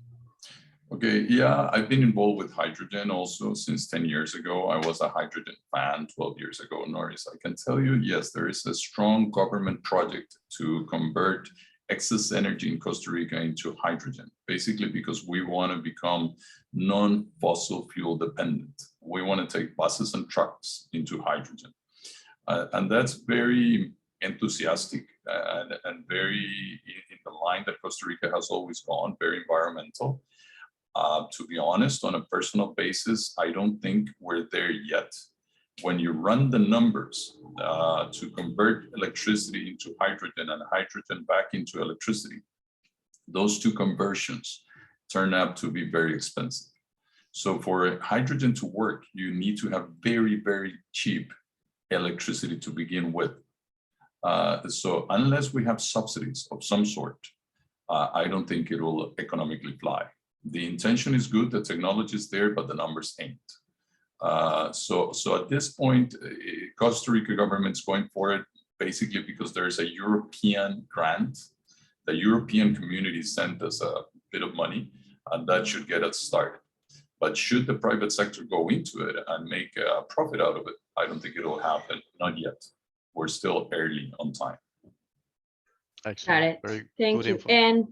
Okay, yeah, I've been involved with hydrogen also since 10 years ago. I was a hydrogen fan 12 years ago, Norris. I can tell you, yes, there is a strong government project to convert excess energy in Costa Rica into hydrogen, basically because we want to become non-fossil fuel dependent. We want to take buses and trucks into hydrogen. And that's very enthusiastic and very in the line that Costa Rica has always gone, very environmental. To be honest, on a personal basis, I don't think we're there yet. When you run the numbers to convert electricity into hydrogen and hydrogen back into electricity, those two conversions turn out to be very expensive. So for hydrogen to work, you need to have very, very cheap electricity to begin with. So unless we have subsidies of some sort, I don't think it will economically fly. The intention is good, the technology is there, but the numbers ain't. So at this point, Costa Rica government's going for it basically because there's a European grant. The European community sent us a bit of money, and that should get us started. But should the private sector go into it and make a profit out of it, I don't think it'll happen, not yet. We're still early on time. Excellent. Got it. Very Thank good you. info. And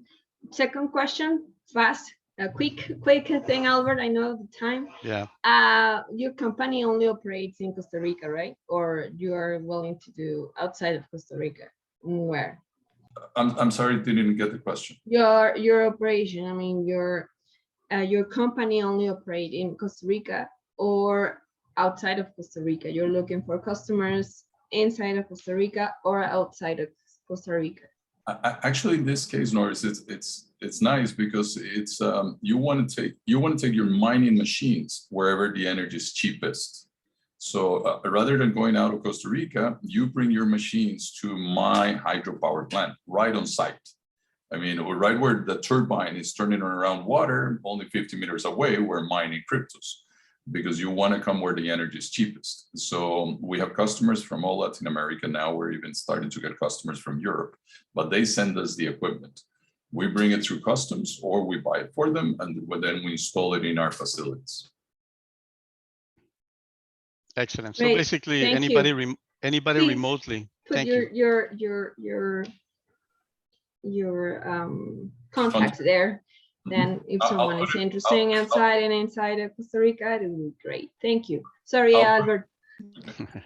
second question, fast, a quick thing, Albert. I know the time. Yeah. Your company only operates in Costa Rica, right? Or you are willing to do outside of Costa Rica? Where? I'm sorry, didn't get the question. Your operation. I mean, your company only operate in Costa Rica or outside of Costa Rica? You're looking for customers inside of Costa Rica or outside of Costa Rica? Actually, in this case, Norris, it's nice because it's you want to take your mining machines wherever the energy is cheapest. So rather than going out of Costa Rica, you bring your machines to my hydropower plant right on site. I mean, right where the turbine is turning around water, only 50 meters away, we're mining cryptos because you want to come where the energy is cheapest. So we have customers from all Latin America now. We're even starting to get customers from Europe, but they send us the equipment. We bring it through customs or we buy it for them, and then we install it in our facilities. Excellent. So Great. basically, Thank anybody you. anybody Please remotely. Put Thank you. your contacts there. Then if someone is interested outside and inside of Costa Rica, it would be great. Thank you. Sorry, Albert.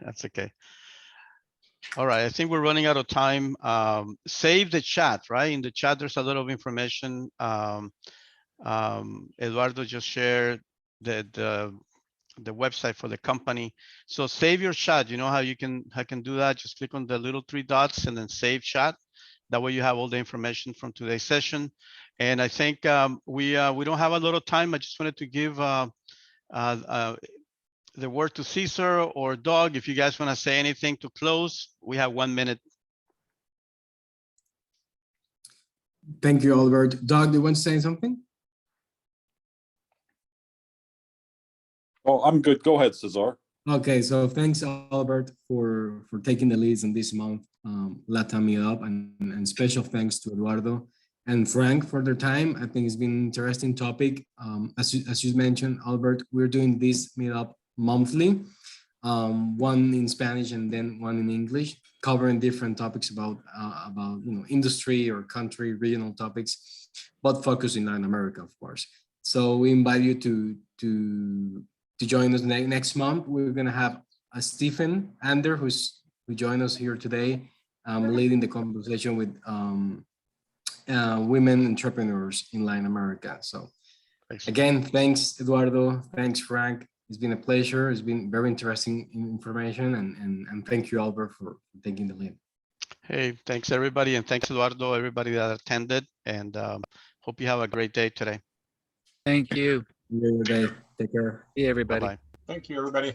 That's okay. All right, I think we're running out of time. Save the chat, right? In the chat, there's a lot of information. Eduardo just shared the website for the company. So save your chat. You know how you can do that? Just click on the little three dots and then save chat. That way you have all the information from today's session. And I think we don't have a lot of time. I just wanted to give the word to Cesar or Doug. If you guys want to say anything to close, we have 1 minute. Thank you, Albert. Doug, do you want to say something? Oh, I'm good. Go ahead, Cesar. Okay, so thanks, Albert, for taking the leads in this month, LatAm Meetup, and special thanks to Eduardo and Frank for their time. I think it's been an interesting topic. As you mentioned, Albert, we're doing this meetup monthly, one in Spanish and then one in English, covering different topics about industry or country, regional topics, but focused in Latin America, of course. So we invite you to join us next month. We're gonna have Stephen Ander, who joined us here today, leading the conversation with women entrepreneurs in Latin America. So again, thanks, Eduardo. Thanks, Frank. It's been a pleasure. It's been very interesting information, and thank you, Albert, for taking the lead. Hey, thanks everybody, and thanks Eduardo, everybody that attended, and hope you have a great day today. Thank you. Enjoy your day. Take care. See you, everybody. Bye-bye. Thank you, everybody.